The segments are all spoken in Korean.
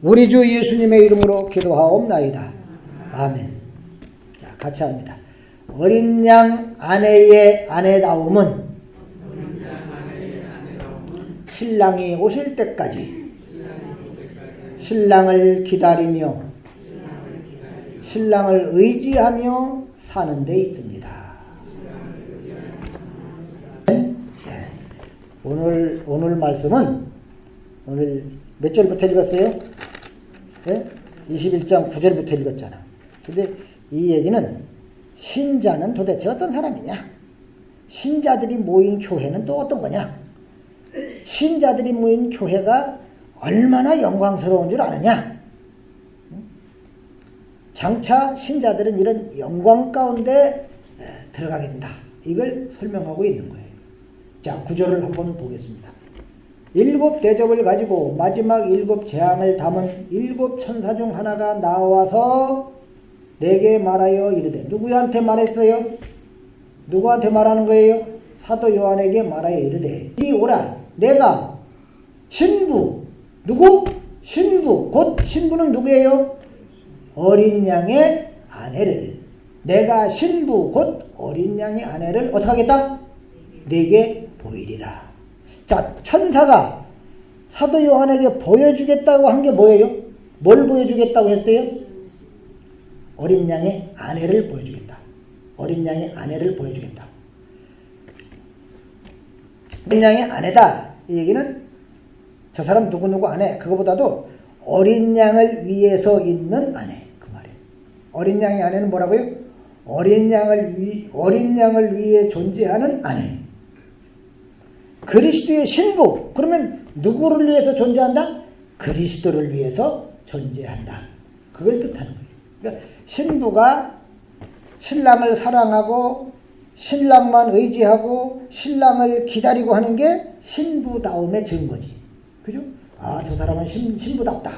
우리 주 예수님의 이름으로 기도하옵나이다. 아멘. 자, 같이 합니다. 어린 양 아내의 아내다움은 신랑이 오실 때까지 신랑을 기다리며 신랑을 의지하며 사는 데 있습니다. 오늘 말씀은 오늘 몇 절부터 읽었어요? 네? 21장 9절부터 읽었잖아. 근데 이 얘기는 신자는 도대체 어떤 사람이냐? 신자들이 모인 교회는 또 어떤 거냐? 신자들이 모인 교회가 얼마나 영광스러운 줄 아느냐? 장차 신자들은 이런 영광 가운데 들어가게 된다. 이걸 설명하고 있는 거예요. 자, 9절을 한번 보겠습니다. 7 대접을 가지고 마지막 7 재앙을 담은 7 천사 중 하나가 나와서 내게 말하여 이르되. 누구한테 말했어요? 누구한테 말하는 거예요? 사도 요한에게 말하여 이르되 이리 오라. 내가 신부. 누구? 신부. 곧 신부는 누구예요? 어린 양의 아내를. 내가 신부 곧 어린 양의 아내를 어떻게 하겠다? 네게 보이리라. 자, 천사가 사도 요한에게 보여주겠다고 한 게 뭐예요? 뭘 보여주겠다고 했어요? 어린 양의 아내를 보여주겠다. 어린 양의 아내를 보여주겠다. 어린 양의 아내다. 이 얘기는 저 사람 누구누구 아내, 그거보다도 어린 양을 위해서 있는 아내, 그 말이에요. 어린 양의 아내는 뭐라고요? 어린 양을 위해 존재하는 아내. 그리스도의 신부. 그러면 누구를 위해서 존재한다? 그리스도를 위해서 존재한다. 그걸 뜻하는 거예요. 그러니까 신부가 신랑을 사랑하고 신랑만 의지하고 신랑을 기다리고 하는 게 신부다움의 증거지. 그죠? 아, 저 사람은 신부답다.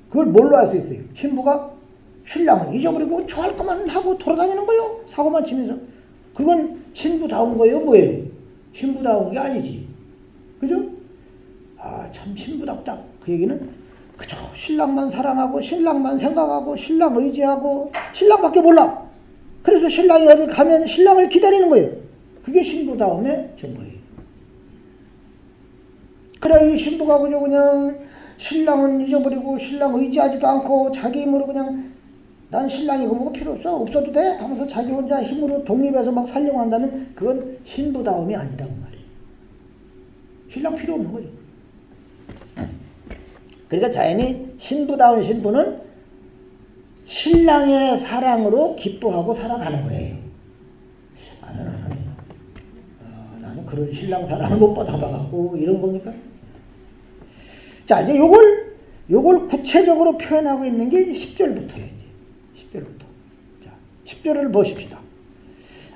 그걸 뭘로 알 수 있어요? 신부가 신랑을 잊어버리고 좋아할 것만 하고 돌아다니는 거예요. 사고만 치면서. 그건 신부다운 거예요? 뭐예요? 신부다운 게 아니지. 그죠? 아, 참 신부답다. 그 얘기는 그저 신랑만 사랑하고 신랑만 생각하고 신랑 의지하고 신랑밖에 몰라. 그래서 신랑이 어디 가면 신랑을 기다리는 거예요. 그게 신부다움의 증거예요. 그래, 이 신부가 그냥 신랑은 잊어버리고 신랑 의지하지도 않고 자기 힘으로 그냥 난 신랑이 뭐가 필요 없어도 돼 하면서 자기 혼자 힘으로 독립해서 막 살려고 한다면 그건 신부다움이 아니라고 말이에요. 신랑 필요 없는 거죠. 그러니까 자연히 신부다운 신부는 신랑의 사랑으로 기뻐하고 살아가는 거예요. 나는 그런 신랑 사랑을 못 받아봐갖고 이런 겁니까? 자, 이제 요걸 구체적으로 표현하고 있는 게 10절부터예요. 10절부터. 자, 10절을 보십시다.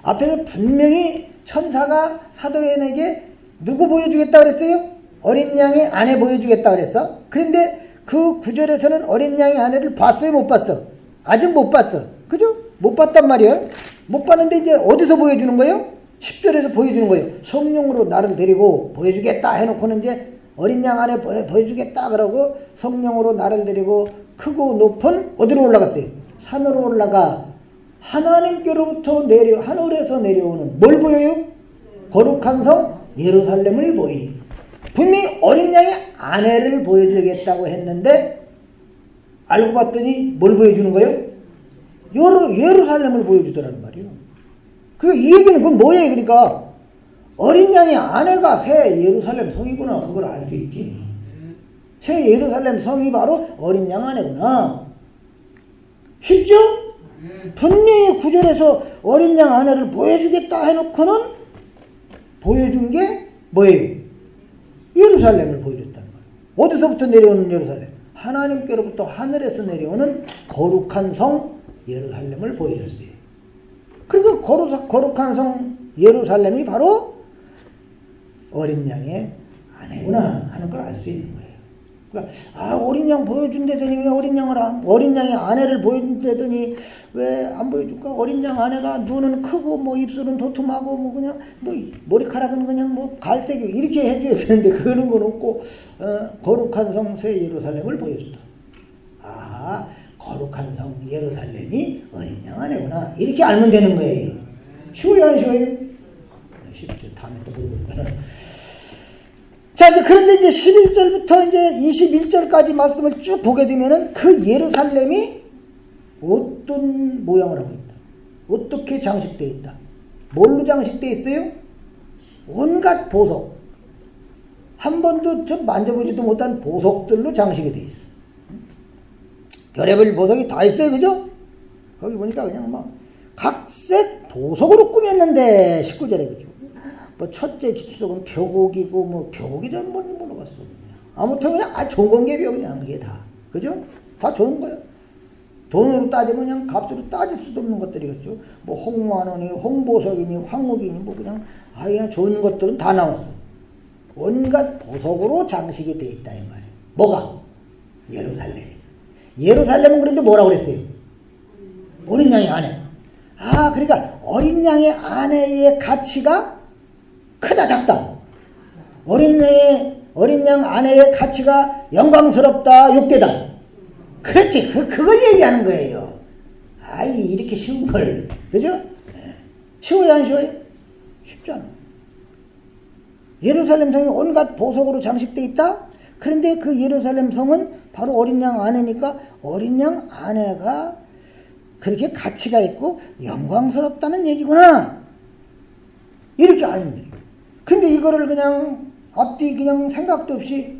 앞에서 분명히 천사가 사도연에게 누구 보여주겠다 그랬어요? 어린 양의 아내 보여주겠다 그랬어. 그런데 그 9절에서는 어린 양의 아내를 봤어요? 못 봤어? 아직 못 봤어. 그죠? 못 봤단 말이에요. 못 봤는데 이제 어디서 보여주는 거예요? 10절에서 보여주는 거예요. 성령으로 나를 데리고 보여주겠다 해놓고는 이제 어린 양 아내 보여주겠다 그러고 성령으로 나를 데리고 크고 높은 어디로 올라갔어요? 산으로 올라가 하나님께로부터 하늘에서 내려오는 뭘 보여요? 거룩한 성 예루살렘을 보이니. 분명히 어린 양의 아내를 보여주겠다고 했는데 알고 봤더니 뭘 보여주는 거예요? 예루살렘을 보여주더라는 말이에요. 이 얘기는 그건 뭐예요? 그러니까 어린 양의 아내가 새 예루살렘 성이구나. 그걸 알 수 있지. 새 예루살렘 성이 바로 어린 양 아내구나. 쉽죠? 분명히 9절에서 어린 양 아내를 보여주겠다 해놓고는 보여준 게 뭐예요? 예루살렘을 보여줬다는 거예요. 어디서부터 내려오는 예루살렘? 하나님께로부터 하늘에서 내려오는 거룩한 성 예루살렘을 보여줬어요. 그리고 거룩한 성 예루살렘이 바로 어린 양의 아내구나 하는 걸 알 수 있는 거예요. 그러니까 어린 양 보여준다더니 왜 어린 양을 어린 양의 아내를 보여준다더니 왜 안 보여줄까? 어린 양 아내가 눈은 크고 뭐 입술은 도톰하고 뭐 그냥 뭐 머리카락은 그냥 뭐 갈색이 이렇게 해줘야 되는데 그런 건 없고 거룩한 성 새 예루살렘을 보여준다. 거룩한 성 예루살렘이 어린 양 아내구나. 이렇게 알면 되는 거예요. 쉬워요, 안 쉬워요? 쉽죠. 다음에 또 물어볼 거야. 자, 이제 그런데 이제 11절부터 이제 21절까지 말씀을 쭉 보게 되면은 그 예루살렘이 어떤 모양을 하고 있다. 어떻게 장식되어 있다. 뭘로 장식되어 있어요? 온갖 보석. 한 번도 좀 만져보지도 못한 보석들로 장식이 되어 있어요. 별의별 보석이 다 있어요. 그죠? 거기 보니까 그냥 막 각색 보석으로 꾸몄는데 19절에 그죠? 뭐 첫째 기초석은 벼곡이고 뭐 벼곡이든 뭔지 모르겠어. 아무튼 그냥 좋은 건개비요 그냥 그게 다. 그죠? 다 좋은 거예요. 돈으로 따지면 그냥 값으로 따질 수도 없는 것들이겠죠. 뭐 홍만원이 홍보석이니 황옥이니 뭐 그냥 그냥 좋은 것들은 다 나왔어. 온갖 보석으로 장식이 돼 있다 이 말이에요. 뭐가? 예루살렘. 예루살렘은 그런데 뭐라고 그랬어요? 어린 양의 아내. 그러니까 어린 양의 아내의 가치가 크다 작다. 어린 양 아내의 가치가 영광스럽다 육대다. 그렇지. 그걸 얘기하는 거예요. 이렇게 쉬운 걸. 그죠? 쉬워요, 안 쉬워요? 쉽지 않아. 예루살렘 성이 온갖 보석으로 장식되어 있다? 그런데 그 예루살렘 성은 바로 어린 양 아내니까 어린 양 아내가 그렇게 가치가 있고 영광스럽다는 얘기구나. 이렇게 알면 돼요. 근데 이거를 그냥 앞뒤 그냥 생각도 없이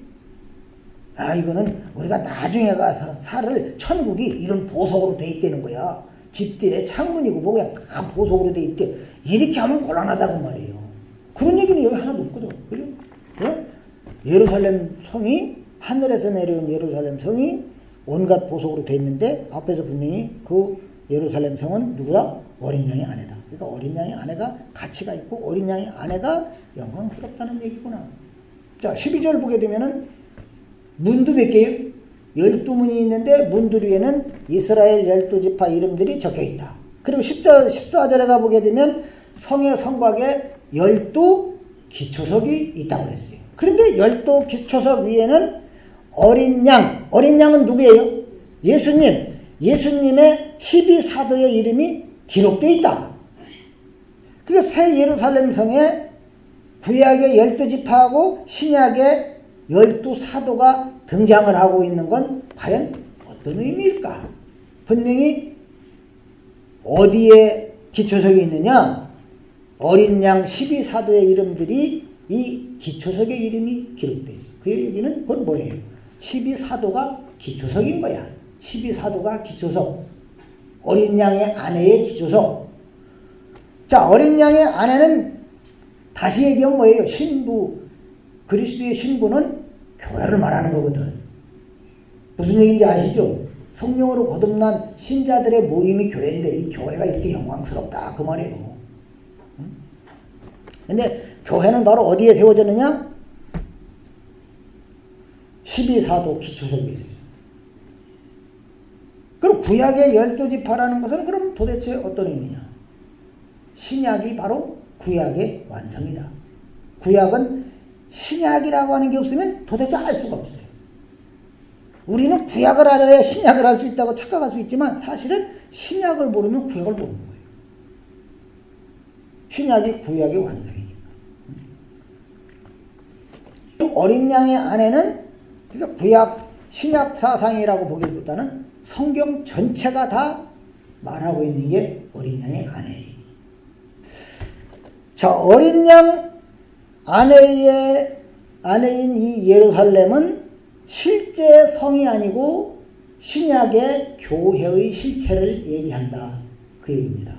이거는 우리가 나중에 가서 살 천국이 이런 보석으로 돼 있다는 거야. 집들의 창문이고 뭐가 다 보석으로 돼 있대. 이렇게 하면 곤란하다고 말이에요. 그런 얘기는 여기 하나도 없거든. 그죠? 네? 예루살렘 성이 하늘에서 내려온 예루살렘 성이 온갖 보석으로 돼 있는데 앞에서 분명히 그 예루살렘 성은 누구다? 어린 양의 아내다. 그러니까 어린 양의 아내가 가치가 있고 어린 양의 아내가 영광스럽다는 얘기구나. 자, 12절 보게 되면은 문도 몇 개예요? 12문이 있는데 문들 위에는 이스라엘 12지파 이름들이 적혀 있다. 그리고 14절에 가보게 되면 성의 성곽에 12기초석이 있다고 그랬어요. 그런데 12기초석 위에는 어린 양은 누구예요? 예수님의 12사도의 이름이 기록되어 있다. 그러니까 새 예루살렘 성에 구약의 12지파하고 신약의 12사도가 등장을 하고 있는 건 과연 어떤 의미일까? 분명히 어디에 기초석이 있느냐? 어린 양 12사도의 이름들이 이 기초석의 이름이 기록되어 있어요. 그 얘기는 그건 뭐예요? 12사도가 기초석인 거야. 12사도가 기초석. 어린 양의 아내의 기초석. 자, 어린 양의 아내는 다시 얘기하면 뭐예요? 신부. 그리스도의 신부는 교회를 말하는 거거든. 무슨 얘기인지 아시죠? 성령으로 거듭난 신자들의 모임이 교회인데 이 교회가 이렇게 영광스럽다 그 말이에요. 근데 교회는 바로 어디에 세워졌느냐? 12사도 기초석에 있어요. 그럼 구약의 12지파라는 것은 그럼 도대체 어떤 의미냐? 신약이 바로 구약의 완성이다. 구약은 신약이라고 하는 게 없으면 도대체 알 수가 없어요. 우리는 구약을 알아야 신약을 알 수 있다고 착각할 수 있지만 사실은 신약을 모르면 구약을 모르는 거예요. 신약이 구약의 완성이니까. 어린 양의 아내는 그러니까 구약, 신약 사상이라고 보기보다는 성경 전체가 다 말하고 있는 게 어린 양의 아내예요. 자, 어린 양 아내인 이 예루살렘은 실제 성이 아니고 신약의 교회의 실체를 얘기한다. 그 얘기입니다.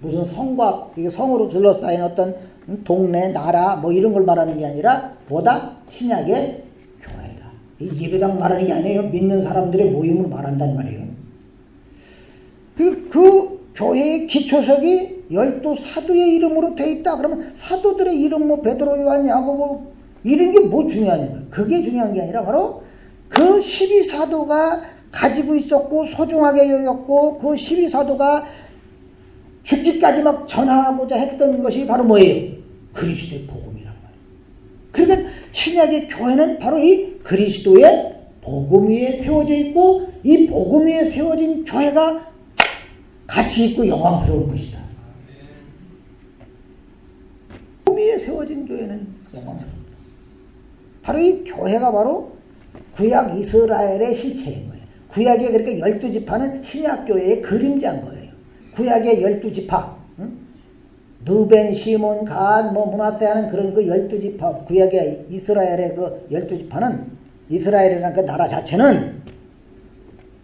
무슨 성곽, 이게 성으로 둘러싸인 어떤 동네, 나라, 뭐 이런 걸 말하는 게 아니라 보다 신약의 교회다. 이 예배당 말하는 게 아니에요. 믿는 사람들의 모임을 말한단 말이에요. 그 교회의 기초석이 12사도의 이름으로 돼 있다. 그러면 사도들의 이름, 뭐 베드로, 요한, 야고보 이런 게 뭐 중요하냐면 그게 중요한 게 아니라 바로 그 12사도가 가지고 있었고 소중하게 여겼고 그 12사도가 죽기까지 막 전하고자 했던 것이 바로 뭐예요? 그리스도의 복음이란 말이에요. 그러니까 신약의 교회는 바로 이 그리스도의 복음 위에 세워져 있고 이 복음 위에 세워진 교회가 가치 있고 영광스러운 것이다. 복음 위에 세워진 교회는 영광스럽다. 바로 이 교회가 바로 구약 이스라엘의 실체인 거예요. 구약의 그렇게 12지파는 신약교회의 그림자인 거예요. 구약의 12지파, 응? 느벤, 시몬, 갓, 문하세 하는 그런 그 12지파, 구약의 이스라엘의 그 12지파는 이스라엘이라는 그 나라 자체는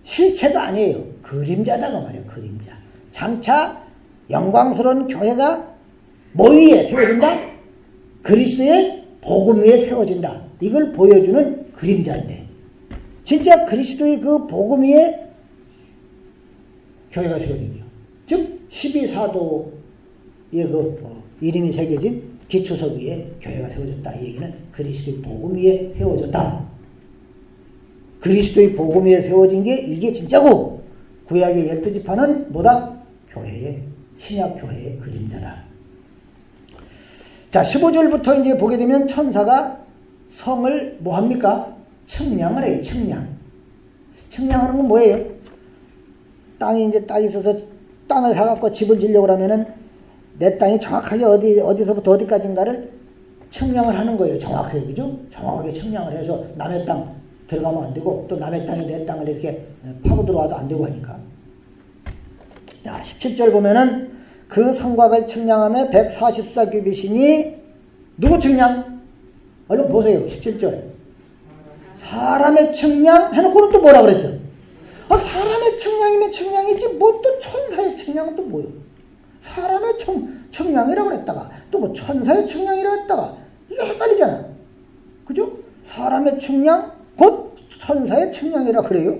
실체가 아니에요. 그림자다가 말이에요. 그림자. 장차 영광스러운 교회가 뭐 위에 세워진다? 그리스도의 복음 위에 세워진다. 이걸 보여주는 그림자인데 진짜 그리스도의 그 복음 위에 교회가 세워진다. 즉 12사도의 그 이름이 새겨진 기초석 위에 교회가 세워졌다. 이 얘기는 그리스도의 복음 위에 세워졌다. 그리스도의 복음 위에 세워진 게 이게 진짜고 구약의 12지파는 뭐다? 교회의 신약 교회의 그림자다. 자 15절부터 이제 보게 되면 천사가 성을 뭐 합니까? 측량을 해요. 측량. 측량하는 건 뭐예요? 땅이 이제 땅이 있어서 땅을 사갖고 집을 지려고 하면은 내 땅이 정확하게 어디서부터 어디까지인가를 측량을 하는 거예요. 정확하게. 그죠? 정확하게 측량을 해서 남의 땅 들어가면 안 되고 또 남의 땅이 내 땅을 이렇게 파고 들어와도 안 되고 하니까. 자, 17절 보면은 그 성곽을 측량하며 144규빗이니 누구 측량? 얼른 보세요. 17절. 사람의 측량 해놓고는 또 뭐라 그랬어요? 사람의 측량이면 측량이지 뭐 또 천사의 측량은 또 뭐예요? 사람의 측량이라고 그랬다가 또 뭐 천사의 측량이라고 했다가 이게 헷갈리잖아. 그죠? 사람의 측량 곧 천사의 측량이라 그래요.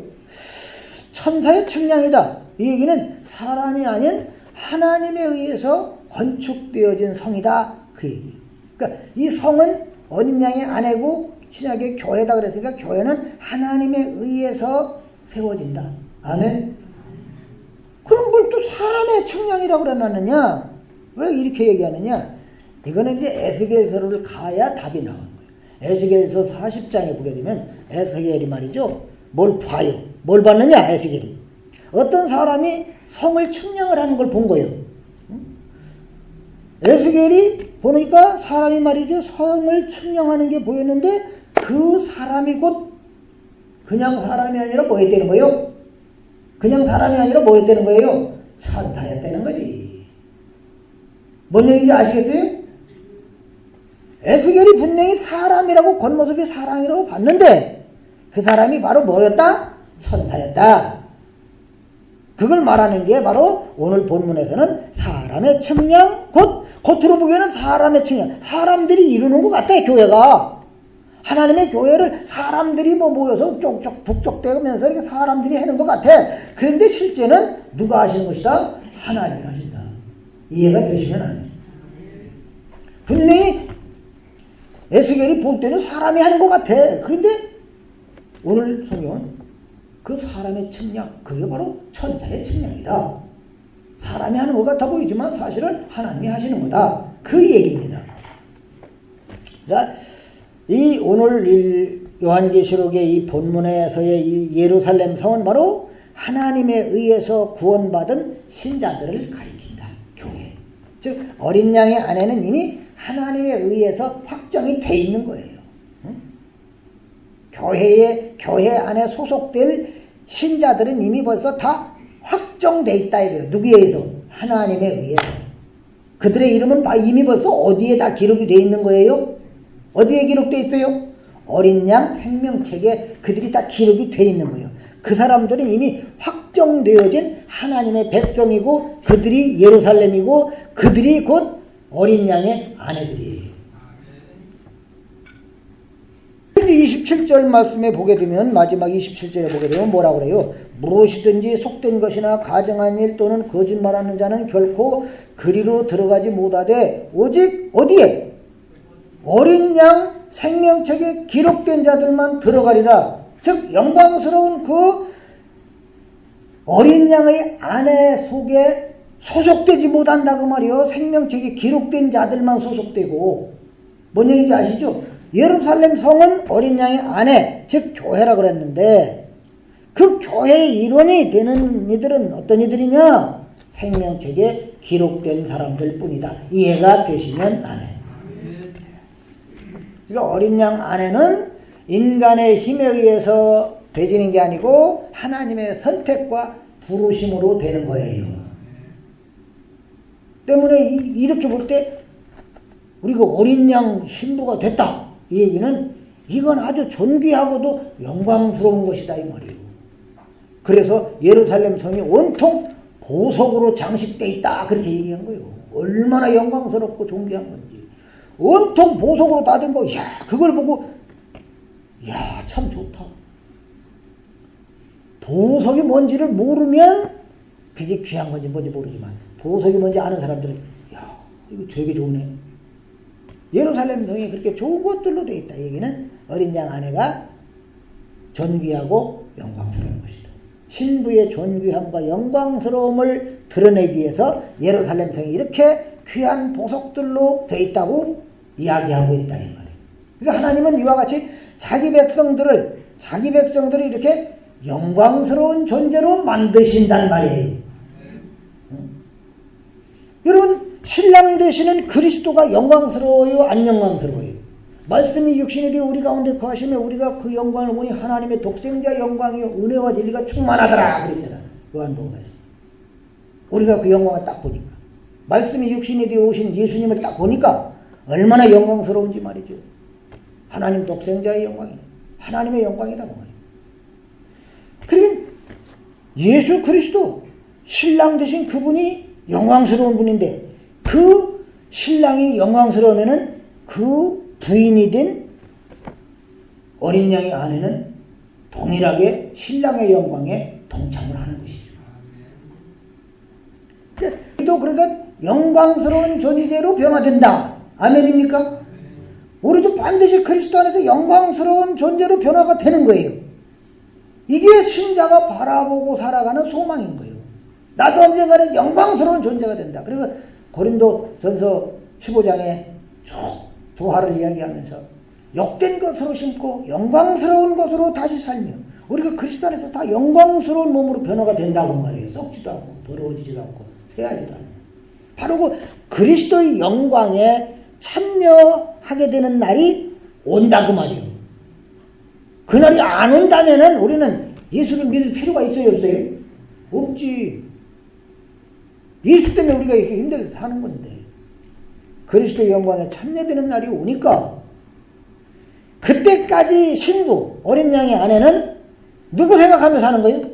천사의 측량이다. 이 얘기는 사람이 아닌 하나님에 의해서 건축되어진 성이다. 그 얘기. 그러니까 이 성은 어린 양의 아내고 신약의 교회다 그랬으니까 교회는 하나님에 의해서 세워진다. 아멘. 그럼 뭘 또 사람의 측량이라고 그러느냐? 왜 이렇게 얘기하느냐? 이거는 이제 에스겔서를 가야 답이 나오는 거예요. 에스겔서 40장에 보게 되면 에스겔이 말이죠. 뭘 봐요? 뭘 봤느냐? 에스겔이. 어떤 사람이 성을 측량을 하는 걸 본 거예요. 에스겔이 보니까 사람이 말이죠. 성을 측량하는 게 보였는데 그 사람이 곧 그냥 사람이 아니라 뭐였다는 거예요? 그냥 사람이 아니라 뭐였다는 거예요? 천사였다는 거지. 뭔 얘기인지 아시겠어요? 에스겔이 분명히 사람이라고 겉모습이 사람이라고 봤는데 그 사람이 바로 뭐였다? 천사였다. 그걸 말하는 게 바로 오늘 본문에서는 사람의 측량, 곧 겉으로 보기에는 사람의 측량. 사람들이 이루는 것 같아, 교회가. 하나님의 교회를 사람들이 모여서 쪽쪽 북적대면서 이렇게 사람들이 하는 것 같아. 그런데 실제는 누가 하시는 것이다? 하나님이 하신다. 이해가 되시면 안 돼. 분명히 에스겔이 볼 때는 사람이 하는 것 같아. 그런데 오늘 성경은 그 사람의 측량, 그게 바로 천사의 측량이다. 사람이 하는 것 같아 보이지만 사실은 하나님이 하시는 거다. 그 얘기입니다. 자, 이 오늘 요한계시록의 이 본문에서의 이 예루살렘 성은 바로 하나님에 의해서 구원받은 신자들을 가리킨다. 교회. 즉 어린 양의 안에는 이미 하나님에 의해서 확정이 돼 있는 거예요. 응? 교회 안에 소속될 신자들은 이미 벌써 다 확정돼 있다 이거예요. 누구에 의해서? 하나님에 의해서. 그들의 이름은 이미 벌써 어디에 다 기록이 돼 있는 거예요? 어디에 기록되어 있어요? 어린 양 생명책에 그들이 다 기록이 되어 있는 거예요. 그 사람들은 이미 확정되어진 하나님의 백성이고 그들이 예루살렘이고 그들이 곧 어린 양의 아내들이에요. 근데 27절 말씀에 보게 되면 마지막 27절에 보게 되면 뭐라고 그래요? 무엇이든지 속된 것이나 가정한 일 또는 거짓말하는 자는 결코 그리로 들어가지 못하되 오직 어디에? 어린 양 생명책에 기록된 자들만 들어가리라. 즉 영광스러운 그 어린 양의 안에 속에 소속되지 못한다 그 말이요. 생명책에 기록된 자들만 소속되고, 뭔 얘기인지 아시죠? 예루살렘 성은 어린 양의 안에, 즉 교회라 그랬는데, 그 교회의 일원이 되는 이들은 어떤 이들이냐? 생명책에 기록된 사람들 뿐이다. 이해가 되시면 안 해. 그러니까 어린 양 안에는 인간의 힘에 의해서 되지는 게 아니고 하나님의 선택과 부르심으로 되는 거예요. 때문에 이렇게 볼 때 우리가 어린 양 신부가 됐다. 이 얘기는 이건 아주 존귀하고도 영광스러운 것이다 이 말이에요. 그래서 예루살렘 성이 온통 보석으로 장식되어 있다 그렇게 얘기한 거예요. 얼마나 영광스럽고 존귀한 건지. 온통 보석으로 다 된 거. 야, 그걸 보고 야, 참 좋다. 보석이 뭔지를 모르면 그게 귀한 건지 뭔지 모르지만 보석이 뭔지 아는 사람들은 야, 이거 되게 좋네. 예루살렘 성이 그렇게 좋은 것들로 되어 있다. 얘기는 어린 양 안에가 존귀하고 영광스러운 것이다. 신부의 존귀함과 영광스러움을 드러내기 위해서 예루살렘 성이 이렇게 귀한 보석들로 되어 있다고 이야기하고 있다 이 말이에요. 그러니까 하나님은 이와 같이 자기 백성들을 이렇게 영광스러운 존재로 만드신단 말이에요. 여러분, 신랑 되시는 그리스도가 영광스러워요, 안 영광스러워요? 말씀이 육신이 되어 우리 가운데 거하시며 우리가 그 영광을 보니 하나님의 독생자 영광이요 은혜와 진리가 충만하더라 그랬잖아. 요한복음에서. 우리가 그 영광을 딱 보니까, 말씀이 육신이 되어 오신 예수님을 딱 보니까 얼마나 영광스러운지 말이죠. 하나님 독생자의 영광이, 하나님의 영광이다 그 말이에요. 그러니까 예수 그리스도 신랑 되신 그분이 영광스러운 분인데, 그 신랑이 영광스러우면은 그 부인이 된 어린 양의 아내는 동일하게 신랑의 영광에 동참을 하는 것이죠. 또 그러니까 영광스러운 존재로 변화된다. 아멘입니까? 우리도 반드시 그리스도 안에서 영광스러운 존재로 변화가 되는 거예요. 이게 신자가 바라보고 살아가는 소망인 거예요. 나도 언젠가는 영광스러운 존재가 된다. 그래서 고린도 전서 15장에 쭉 부활을 이야기하면서 욕된 것으로 심고 영광스러운 것으로 다시 살며 우리가 그리스도 안에서 다 영광스러운 몸으로 변화가 된다고 말이에요. 썩지도 않고 더러워지지도 않고 새하지도 않고. 바로 그 그리스도의 영광에 참여하게 되는 날이 온다 그 말이에요. 그날이 안 온다면은 우리는 예수를 믿을 필요가 있어요, 없어요? 없지. 예수 때문에 우리가 이렇게 힘들게 사는 건데, 그리스도의 영광에 참여되는 날이 오니까 그때까지 신부, 어린 양의 아내는 누구 생각하며 사는 거예요?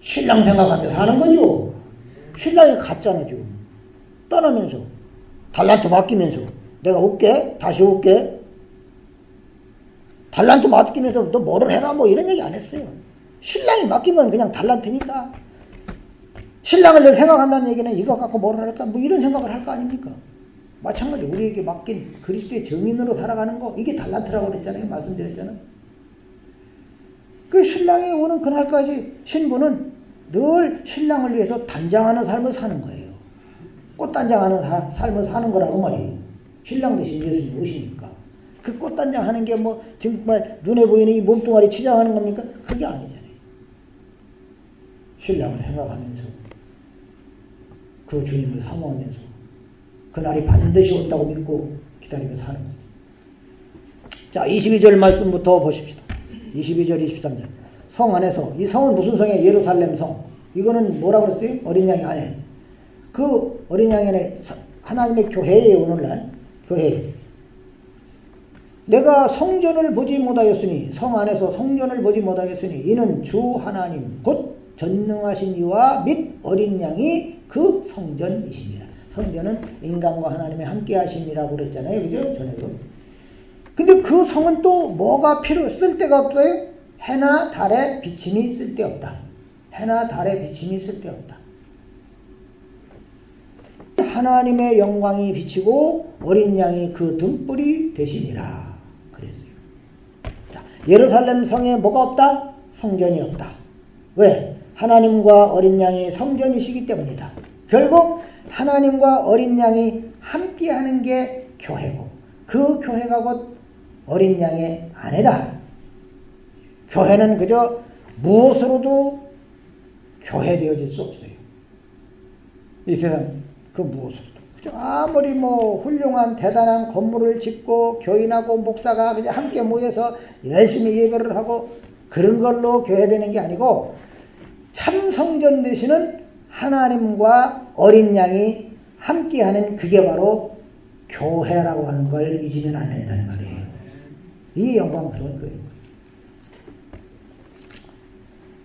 신랑 생각하며 사는 거죠. 신랑이 갔잖아 지금. 떠나면서 달란트 맡기면서 내가 올게, 다시 올게. 달란트 맡기면서 너 뭐를 해라 뭐 이런 얘기 안 했어요. 신랑이 맡긴 건 그냥 달란트니까. 신랑을 늘 생각한다는 얘기는 이거 갖고 뭐를 할까 뭐 이런 생각을 할 거 아닙니까? 마찬가지 우리에게 맡긴 그리스도의 증인으로 살아가는 거, 이게 달란트라고 그랬잖아요. 말씀드렸잖아요. 그 신랑이 오는 그날까지 신부는 늘 신랑을 위해서 단장하는 삶을 사는 거예요. 꽃단장하는 삶을 사는 거라고 말이에요. 신랑 대신 예수님 오시니까. 그 꽃단장 하는 게 뭐 정말 눈에 보이는 이 몸뚱아리 치장하는 겁니까? 그게 아니잖아요. 신랑을 생각하면서 그 주님을 사모하면서 그날이 반드시 온다고 믿고 기다리며 사는 거예요. 자, 22절 말씀부터 보십시다. 22절 23절. 성 안에서, 이 성은 무슨 성이에요? 예루살렘 성. 이거는 뭐라고 그랬어요? 어린 양의 아내. 그 어린 양의 아내 하나님의 교회예요. 오늘날 교회. 내가 성전을 보지 못하였으니, 성 안에서 성전을 보지 못하였으니 이는 주 하나님 곧 전능하신 이와 및 어린 양이 그 성전이십니다. 성전은 인간과 하나님의 함께 하심이라고 그랬잖아요. 그죠? 전에도. 근데 그 성은 또 뭐가 쓸데가 없어요? 해나 달의 비침이 쓸데없다. 해나 달의 비침이 쓸데없다. 하나님의 영광이 비치고 어린 양이 그 등불이 되시니라 그랬어요. 자, 예루살렘 성에 뭐가 없다? 성전이 없다. 왜? 하나님과 어린 양이 성전이시기 때문이다. 결국 하나님과 어린 양이 함께하는 게 교회고 그 교회가 곧 어린 양의 아내다. 교회는 그저 무엇으로도 교회되어질 수 없어요. 이 세상 그 무엇으로도. 그저 아무리 뭐 훌륭한 대단한 건물을 짓고 교인하고 목사가 그냥 함께 모여서 열심히 예배를 하고 그런 걸로 교회되는 게 아니고 참 성전 되시는 하나님과 어린 양이 함께하는 그게 바로 교회라고 하는 걸 잊으면 안 된다는 말이에요. 이 영광스러운 거예요.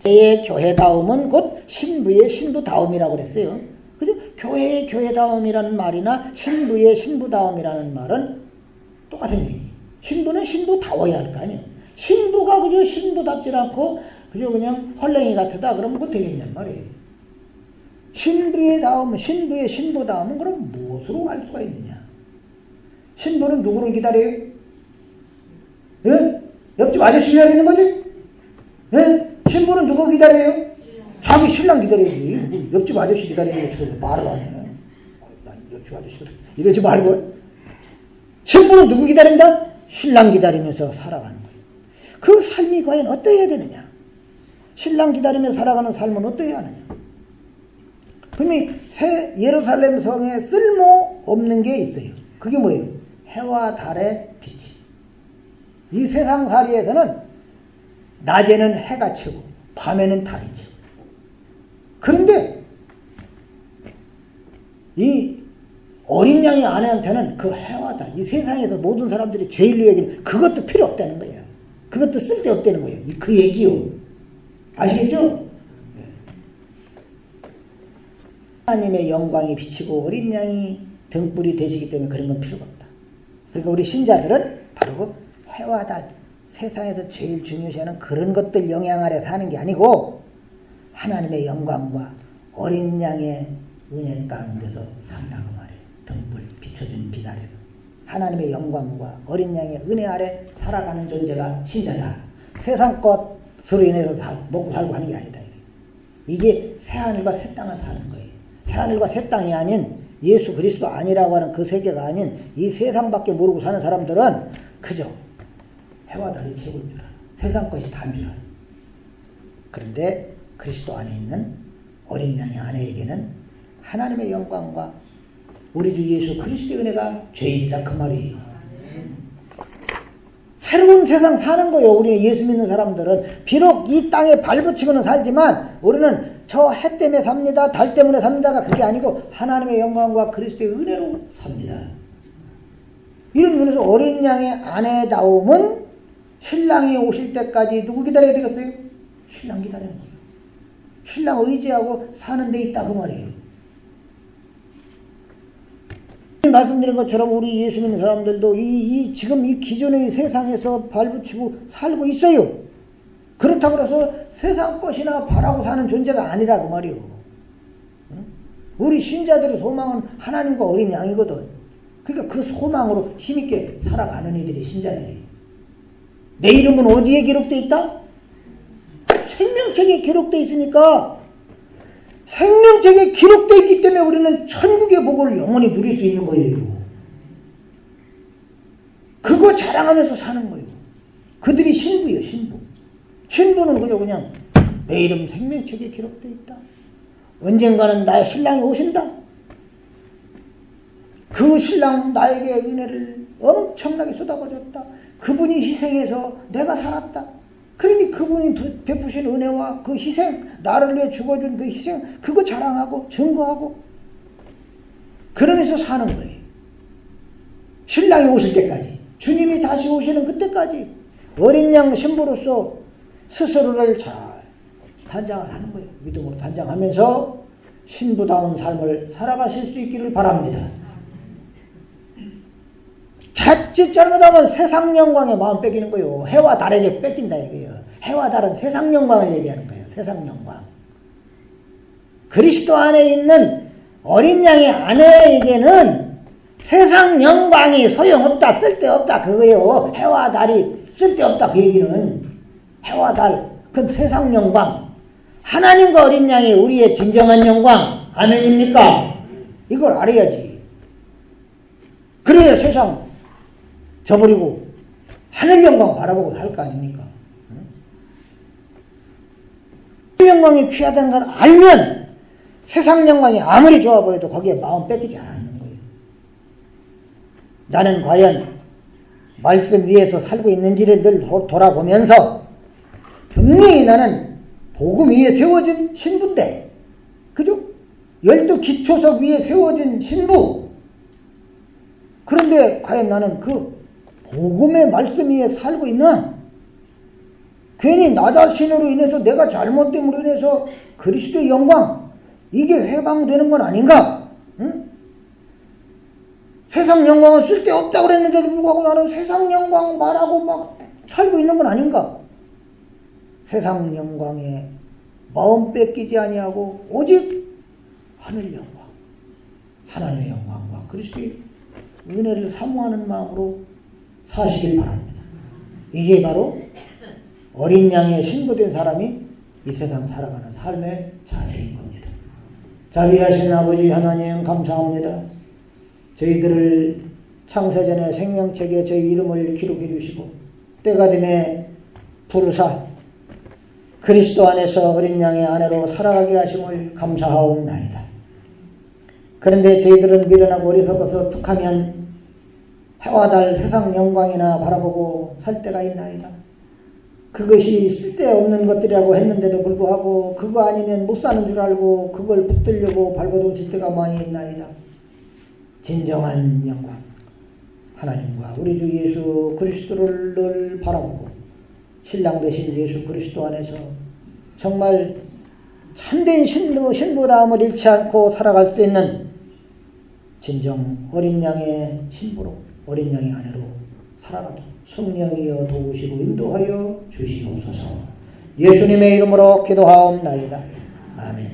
제 교회다움은 곧 신부의 신부다움이라고 그랬어요. 그죠? 교회의 교회다움이라는 말이나 신부의 신부다움이라는 말은 똑같은 얘기예요. 신부는 신부다워야 할 거 아니에요. 신부가 그저 신부답지 않고 그저 그냥 헐랭이 같으다 그러면 그거 되겠냔 말이에요. 신부의 다움, 신부의 신부다움은 그럼 무엇으로 알 수가 있느냐? 신부는 누구를 기다려요? 예? 옆집 아저씨 기다리는 거지? 예? 신부는 누구 기다려요? 자기 신랑 기다려야지. 옆집 아저씨 기다리는 거 저거 말을 안 해. 난 옆집 아저씨 이러지 말고. 신부는 누구 기다린다? 신랑 기다리면서 살아가는 거예요. 그 삶이 과연 어떠해야 되느냐? 신랑 기다리면서 살아가는 삶은 어떠해야 하느냐? 분명히 새 예루살렘 성에 쓸모없는 게 있어요. 그게 뭐예요? 해와 달의 빛이. 이 세상살이에서는 낮에는 해가 치고 밤에는 달이 치고. 그런데 이 어린 양의 아내한테는 그 해와 달, 이 세상에서 모든 사람들이 제일로 여기는 그것도 필요 없다는 거예요. 그것도 쓸데없다는 거예요. 그 얘기요. 아시겠죠? 하나님의 영광이 비치고 어린 양이 등불이 되시기 때문에 그런 건 필요가 없다. 그러니까 우리 신자들은 바로 그 해와 달, 세상에서 제일 중요시하는 그런 것들 영향 아래 사는 게 아니고 하나님의 영광과 어린 양의 은혜 가운데서 산다고 말해요. 등불 비춰준 빛 아래서 하나님의 영광과 어린 양의 은혜 아래 살아가는 존재가 신자다. 세상 것으로 인해서 먹고 살고 하는 게 아니다. 이게 새하늘과 새 땅을 사는 거예요. 새하늘과 새 땅이 아닌 예수 그리스도 아니라고 하는 그 세계가 아닌 이 세상밖에 모르고 사는 사람들은 그저 해와 달이 최고인 줄 알아. 세상 것이 다인 줄 알아. 그런데 그리스도 안에 있는 어린 양의 아내에게는 하나님의 영광과 우리 주 예수 그리스도의 은혜가 제일이다 그 말이에요. 새로운 세상 사는 거예요. 우리 예수 믿는 사람들은 비록 이 땅에 발붙이고는 살지만 우리는 저 해 때문에 삽니다. 달 때문에 삽니다가 그게 아니고 하나님의 영광과 그리스도의 은혜로 삽니다. 이런 면에서 어린 양의 아내다움은 신랑이 오실 때까지 누구 기다려야 되겠어요? 신랑 기다리는 거예요. 신랑 의지하고 사는 데 있다 그 말이에요. 말씀드린 것처럼 우리 예수 믿는 사람들도 지금 이 기존의 세상에서 발붙이고 살고 있어요. 그렇다고 해서 세상 것이나 바라고 사는 존재가 아니라 그 말이에요. 우리 신자들의 소망은 하나님과 어린 양이거든. 그러니까 그 소망으로 힘있게 살아가는 이들이 신자들이에요. 내 이름은 어디에 기록되어 있다? 생명책에 기록되어 있으니까 생명책에 기록되어 있기 때문에 우리는 천국의 복을 영원히 누릴 수 있는 거예요. 그거 자랑하면서 사는 거예요. 그들이 신부예요. 신부. 신부는 그냥 내 이름 생명책에 기록되어 있다. 언젠가는 나의 신랑이 오신다. 그 신랑 나에게 은혜를 엄청나게 쏟아부어줬다. 그분이 희생해서 내가 살았다. 그러니 그분이 베푸신 은혜와 그 희생, 나를 위해 죽어준 그 희생, 그거 자랑하고 증거하고 그러면서 사는 거예요. 신랑이 오실 때까지, 주님이 다시 오시는 그때까지 어린 양 신부로서 스스로를 잘 단장을 하는 거예요. 믿음으로 단장하면서 신부다운 삶을 살아가실 수 있기를 바랍니다. 자칫 잘못하면 세상 영광에 마음 뺏기는 거예요. 해와 달에게 뺏긴다 이거예요. 해와 달은 세상 영광을 얘기하는 거예요. 세상 영광. 그리스도 안에 있는 어린 양의 아내에게는 세상 영광이 소용없다, 쓸데없다 그거예요. 해와 달이 쓸데없다 그 얘기는. 해와 달, 그건 세상 영광. 하나님과 어린 양이 우리의 진정한 영광. 아멘입니까? 이걸 알아야지. 그래야 세상 저버리고 하늘 영광 바라보고 살 거 아닙니까? 하늘 영광이 귀하다는 걸 알면 세상 영광이 아무리 좋아 보여도 거기에 마음 뺏기지 않는 거예요. 나는 과연 말씀 위에서 살고 있는지를 늘 돌아보면서 분명히 나는 복음 위에 세워진 신부인데, 그죠? 12기초석 위에 세워진 신부. 그런데 과연 나는 그 복음의 말씀 위에 살고 있나? 괜히 나 자신으로 인해서 내가 잘못됨으로 인해서 그리스도의 영광 이게 회방되는 건 아닌가? 응? 세상 영광은 쓸데없다고 그랬는데도 불구하고 나는 세상 영광 말하고 막 살고 있는 건 아닌가? 세상 영광에 마음 뺏기지 아니하고 오직 하늘 영광, 하나님의 영광과 그리스도의 은혜를 사모하는 마음으로 사시길 바랍니다. 이게 바로 어린 양의 신부된 사람이 이 세상 살아가는 삶의 자세인 겁니다. 자비하신 아버지 하나님 감사합니다. 저희들을 창세전의 생명책에 저희 이름을 기록해 주시고 때가 되매 부르사 그리스도 안에서 어린 양의 아내로 살아가게 하심을 감사하옵나이다. 그런데 저희들은 미련하고 어리석어서 툭하면 해와 달 세상 영광이나 바라보고 살 때가 있나이다. 그것이 쓸데없는 것들이라고 했는데도 불구하고 그거 아니면 못 사는 줄 알고 그걸 붙들려고 발버둥칠 때가 많이 있나이다. 진정한 영광 하나님과 우리 주 예수 그리스도를 늘 바라보고 신랑 되신 예수 그리스도 안에서 정말 참된 신부다움을 잃지 않고 살아갈 수 있는 진정 어린 양의 신부로 어린 양의 아내로 살아가도록 성령이여 도우시고 인도하여 주시옵소서. 예수님의 이름으로 기도하옵나이다. 아멘.